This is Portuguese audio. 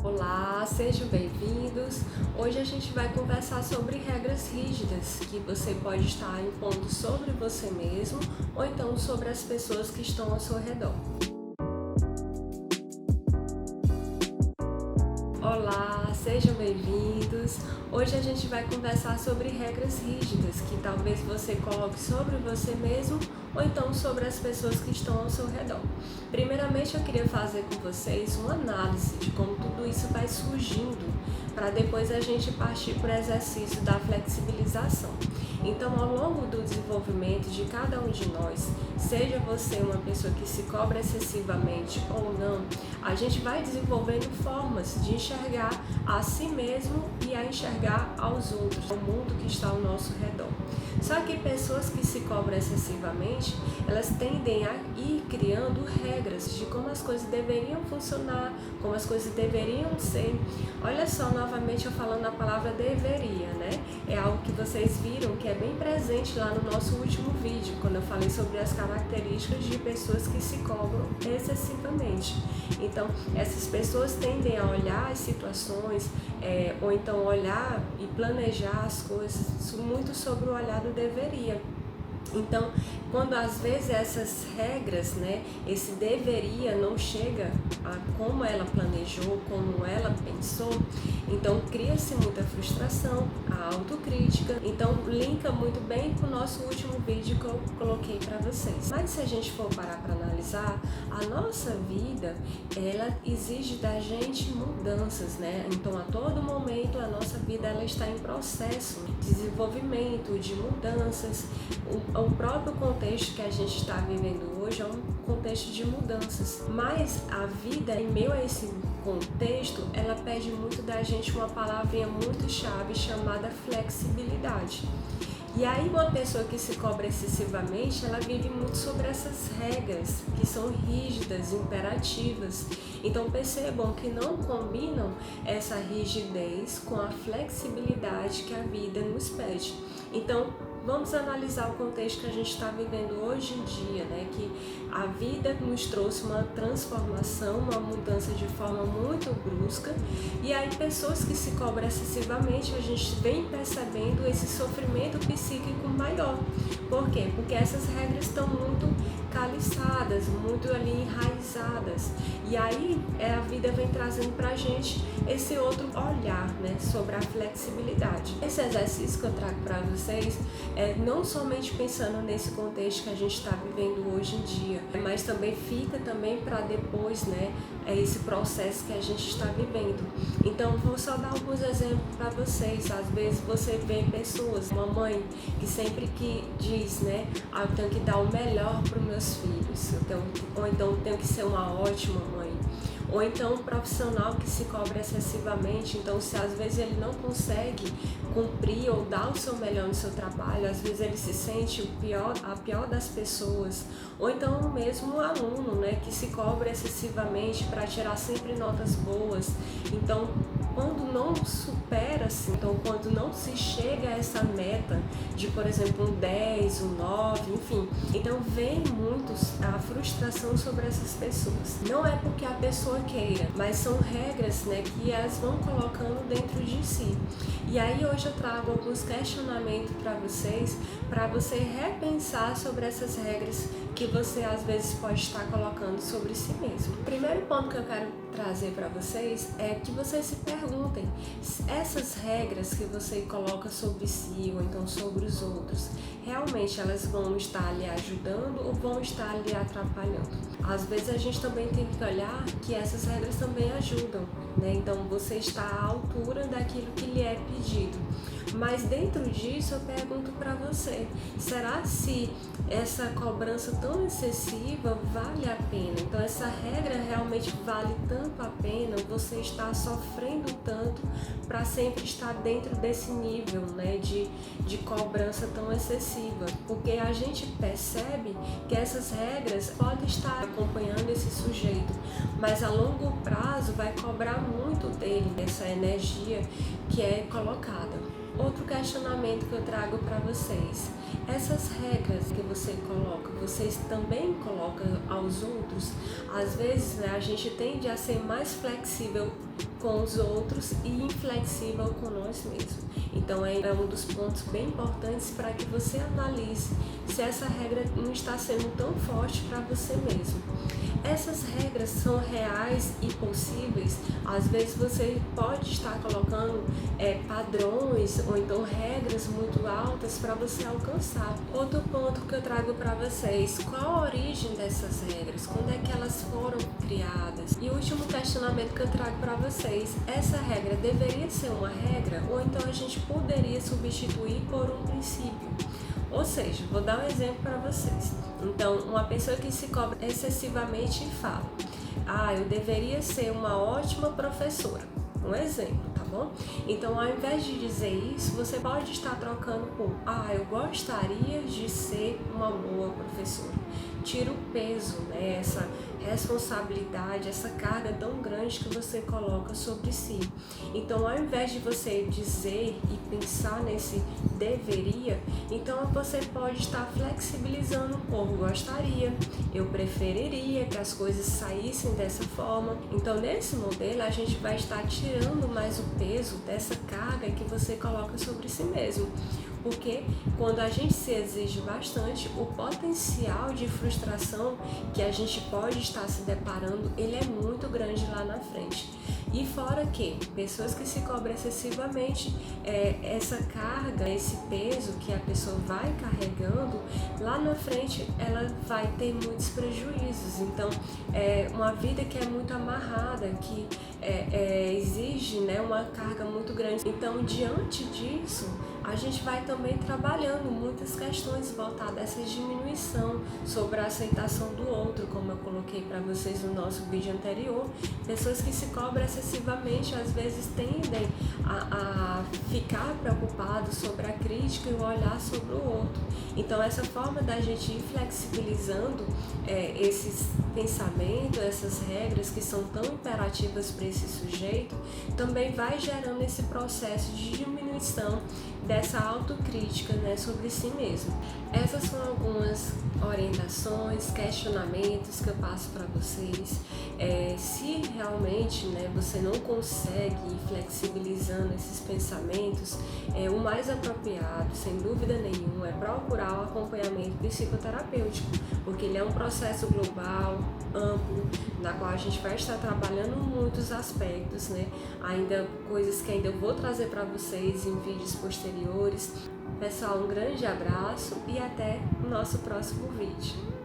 Olá, sejam bem-vindos. Hoje a gente vai conversar sobre regras rígidas que você pode estar impondo sobre você mesmo ou então sobre as pessoas que estão ao seu redor. Olá, sejam bem-vindos. Hoje a gente vai conversar sobre regras rígidas que talvez você coloque sobre você mesmo ou então sobre as pessoas que estão ao seu redor. Primeiramente, eu queria fazer com vocês uma análise de como tudo isso vai surgindo, para depois a gente partir para o exercício da flexibilização. Então, ao longo do desenvolvimento de cada um de nós, seja você uma pessoa que se cobra excessivamente ou não, a gente vai desenvolvendo formas de enxergar a si mesmo e a enxergar aos outros, o mundo que está ao nosso redor. Só que pessoas que se cobram excessivamente, elas tendem a ir criando regras de como as coisas deveriam funcionar, como as coisas deveriam ser. Olha só, novamente eu falando a palavra deveria, né? É algo que vocês viram que é bem presente lá no nosso último vídeo, quando eu falei sobre as características de pessoas que se cobram excessivamente. Então, essas pessoas tendem a olhar as situações, ou então olhar e planejar as coisas muito sobre o olhar do deveria. Então, quando às vezes essas regras, esse deveria não chega a como ela planejou, como ela pensou, então cria-se muita frustração, a autocrítica. Então, linka muito bem com o nosso último vídeo que eu coloquei para vocês. Mas se a gente for parar para analisar, a nossa vida, ela exige da gente mudanças, Então, a todo momento, a nossa vida ela está em processo de desenvolvimento, de mudanças. O próprio contexto que a gente está vivendo hoje é um contexto de mudanças, mas a vida, em meio a esse contexto, ela pede muito da gente uma palavrinha muito chave chamada flexibilidade. E aí uma pessoa que se cobra excessivamente, ela vive muito sobre essas regras que são rígidas, imperativas. Então percebam que não combinam essa rigidez com a flexibilidade que a vida nos pede. Então vamos analisar o contexto que a gente está vivendo hoje em dia, que a vida nos trouxe uma transformação, uma mudança de forma muito brusca, e aí pessoas que se cobram excessivamente, a gente vem percebendo esse sofrimento psíquico maior. Por quê? Porque essas regras estão muito caliçadas, muito ali enraizadas, e aí a vida vem trazendo pra gente esse outro olhar, sobre a flexibilidade. Esse exercício que eu trago para vocês não somente pensando nesse contexto que a gente está vivendo hoje em dia, mas também fica também para depois, esse processo que a gente está vivendo. Então, vou só dar alguns exemplos para vocês. Às vezes você vê pessoas, uma mãe que sempre que diz, eu tenho que dar o melhor para os meus filhos, ou então eu tenho que ser uma ótima mãe. Ou então um profissional que se cobra excessivamente, então se às vezes ele não consegue cumprir ou dar o seu melhor no seu trabalho, às vezes ele se sente a pior das pessoas. Ou então mesmo um aluno, que se cobra excessivamente para tirar sempre notas boas. Então, quando não supera-se, quando não se chega a essa meta de, por exemplo, um 10, um 9, enfim, então vem muito a frustração sobre essas pessoas. Não é porque a pessoa queira, mas são regras, que elas vão colocando dentro de si. E aí hoje eu trago alguns questionamentos para você repensar sobre essas regras que você às vezes pode estar colocando sobre si mesmo. O primeiro ponto que eu quero trazer para vocês é que vocês se perguntem se essas regras que você coloca sobre si ou então sobre os outros, realmente elas vão estar lhe ajudando ou vão estar lhe atrapalhando. Às vezes a gente também tem que olhar que essas regras também ajudam, Então você está à altura daquilo que lhe é pedido. Mas dentro disso eu pergunto para você, será se essa cobrança tão excessiva vale a pena? Então essa regra realmente vale tanto a pena? Você está sofrendo tanto para sempre estar dentro desse nível, de cobrança tão excessiva? Porque a gente percebe que essas regras podem estar acompanhando esse sujeito, mas a longo prazo vai cobrar muito dele, dessa energia que é colocada. Outro questionamento que eu trago para vocês: essas regras que você coloca, vocês também colocam aos outros? Às vezes, né, a gente tende a ser mais flexível com os outros e inflexível com nós mesmos. Então é um dos pontos bem importantes para que você analise se essa regra não está sendo tão forte para você mesmo. Essas regras são reais e possíveis. Às vezes você pode estar colocando padrões ou então regras muito altas para você alcançar. Outro ponto que eu trago para vocês: qual a origem dessas regras? Quando é que elas foram criadas? E o último questionamento que eu trago para vocês: essa regra deveria ser uma regra ou então a gente poderia substituir por um princípio? Ou seja, vou dar um exemplo para vocês. Então, uma pessoa que se cobra excessivamente e fala: eu deveria ser uma ótima professora. Um exemplo, tá bom? Então, ao invés de dizer isso, você pode estar trocando por: eu gostaria de ser uma boa professora. Tira o peso, né? Essa responsabilidade, essa carga tão grande que você coloca sobre si. Então, ao invés de você dizer e pensar nesse deveria, então você pode estar flexibilizando por gostaria, eu preferiria que as coisas saíssem dessa forma. Então, nesse modelo, a gente vai estar tirando mais o peso dessa carga que você coloca sobre si mesmo. Porque quando a gente se exige bastante, o potencial de frustração que a gente pode estar se deparando, ele é muito grande lá na frente. E fora que pessoas que se cobram excessivamente, essa carga, esse peso que a pessoa vai carregando, lá na frente ela vai ter muitos prejuízos. Então, uma vida que é muito amarrada, que exige, né, uma carga muito grande. Então, diante disso, a gente vai também trabalhando muitas questões voltadas a essa diminuição sobre a aceitação do outro, como eu coloquei para vocês no nosso vídeo anterior. Pessoas que se cobram excessivamente, às vezes tendem a ficar preocupados sobre a crítica e o olhar sobre o outro. Então, essa forma da gente ir flexibilizando esses pensamentos, essas regras que são tão imperativas para esse sujeito, também vai gerando esse processo de diminuição dessa autocrítica, né, sobre si mesmo. Essas são algumas orientações, questionamentos que eu passo para vocês. Se realmente, né, você não consegue ir flexibilizando esses pensamentos, o mais apropriado, sem dúvida nenhuma, é procurar o acompanhamento psicoterapêutico, porque ele é um processo global, amplo, na qual a gente vai estar trabalhando muitos aspectos, né? Ainda coisas que ainda eu vou trazer para vocês em vídeos posteriores. Pessoal, um grande abraço e até o nosso próximo vídeo.